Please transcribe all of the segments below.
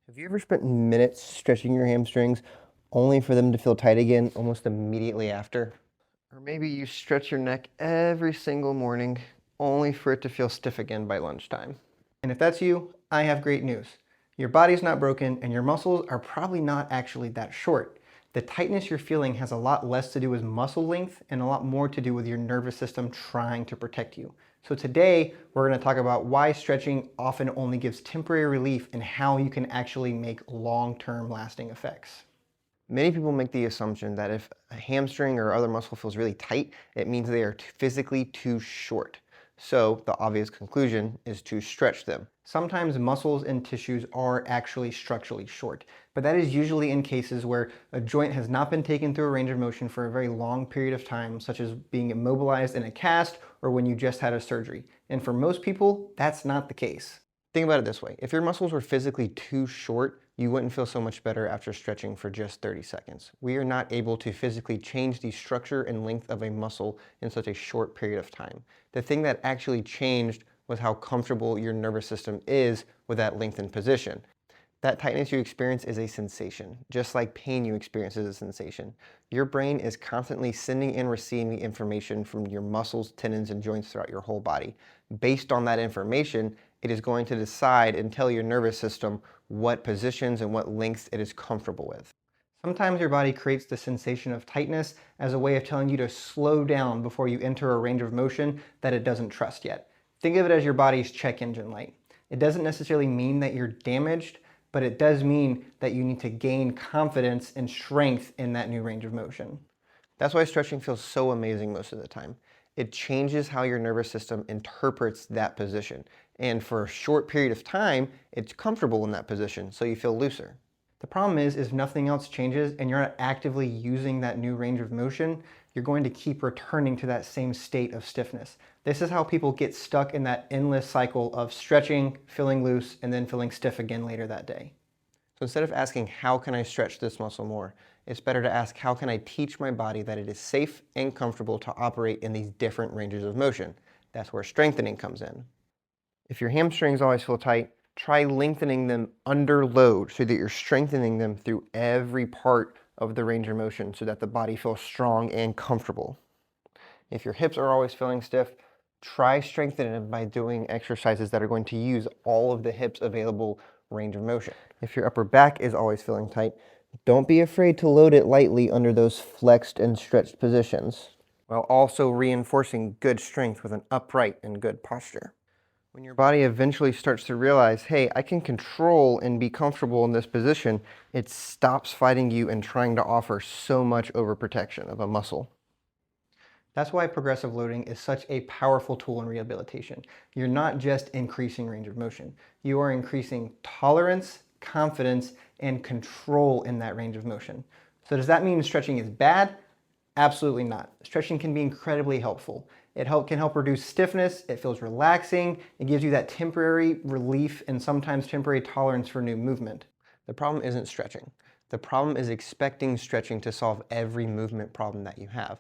Have you ever spent minutes stretching your hamstrings only for them to feel tight again almost immediately after? Or maybe you stretch your neck every single morning only for it to feel stiff again by lunchtime. And if that's you, I have great news. Your body's not broken and your muscles are probably not actually that short. The tightness you're feeling has a lot less to do with muscle length and a lot more to do with your nervous system trying to protect you. So today, we're going to talk about why stretching often only gives temporary relief and how you can actually make long-term lasting effects. Many people make the assumption that if a hamstring or other muscle feels really tight, it means they are physically too short. So the obvious conclusion is to stretch them. Sometimes muscles and tissues are actually structurally short, but that is usually in cases where a joint has not been taken through a range of motion for a very long period of time, such as being immobilized in a cast or when you just had a surgery. And for most people, that's not the case. Think about it this way. If your muscles were physically too short, you wouldn't feel so much better after stretching for just 30 seconds. We are not able to physically change the structure and length of a muscle in such a short period of time. The thing that actually changed was how comfortable your nervous system is with that lengthened position. That tightness you experience is a sensation, just like pain you experience is a sensation. Your brain is constantly sending and receiving information from your muscles, tendons, and joints throughout your whole body. Based on that information, it is going to decide and tell your nervous system what positions and what lengths it is comfortable with. Sometimes your body creates the sensation of tightness as a way of telling you to slow down before you enter a range of motion that it doesn't trust yet. Think of it as your body's check engine light. It doesn't necessarily mean that you're damaged, but it does mean that you need to gain confidence and strength in that new range of motion. That's why stretching feels so amazing most of the time. It changes how your nervous system interprets that position. And for a short period of time, it's comfortable in that position, so you feel looser. The problem is, if nothing else changes and you're not actively using that new range of motion, you're going to keep returning to that same state of stiffness. This is how people get stuck in that endless cycle of stretching, feeling loose, and then feeling stiff again later that day. So instead of asking, how can I stretch this muscle more? It's better to ask, how can I teach my body that it is safe and comfortable to operate in these different ranges of motion? That's where strengthening comes in. If your hamstrings always feel tight, try lengthening them under load so that you're strengthening them through every part of the range of motion so that the body feels strong and comfortable. If your hips are always feeling stiff, try strengthening them by doing exercises that are going to use all of the hips available range of motion. If your upper back is always feeling tight, don't be afraid to load it lightly under those flexed and stretched positions, while also reinforcing good strength with an upright and good posture. When your body eventually starts to realize, hey, I can control and be comfortable in this position, it stops fighting you and trying to offer so much overprotection of a muscle. That's why progressive loading is such a powerful tool in rehabilitation. You're not just increasing range of motion. You are increasing tolerance, confidence, and control in that range of motion. So does that mean stretching is bad? Absolutely not. Stretching can be incredibly helpful. It can help reduce stiffness, it feels relaxing, it gives you that temporary relief and sometimes temporary tolerance for new movement. The problem isn't stretching. The problem is expecting stretching to solve every movement problem that you have.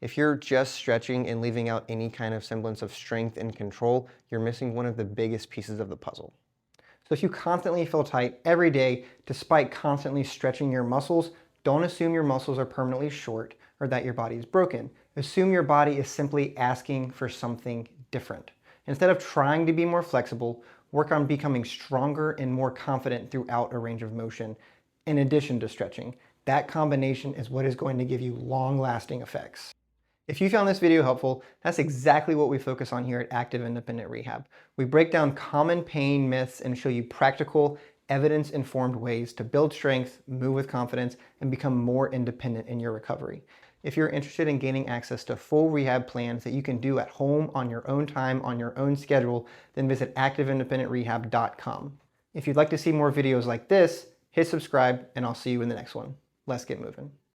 If you're just stretching and leaving out any kind of semblance of strength and control, you're missing one of the biggest pieces of the puzzle. So if you constantly feel tight every day, despite constantly stretching your muscles, don't assume your muscles are permanently short or that your body is broken. Assume your body is simply asking for something different. Instead of trying to be more flexible, work on becoming stronger and more confident throughout a range of motion, in addition to stretching. That combination is what is going to give you long-lasting effects. If you found this video helpful, that's exactly what we focus on here at Active Independent Rehab. We break down common pain myths and show you practical, evidence-informed ways to build strength, move with confidence, and become more independent in your recovery. If you're interested in gaining access to full rehab plans that you can do at home on your own time, on your own schedule, then visit activeindependentrehab.com. If you'd like to see more videos like this, hit subscribe, and I'll see you in the next one. Let's get moving.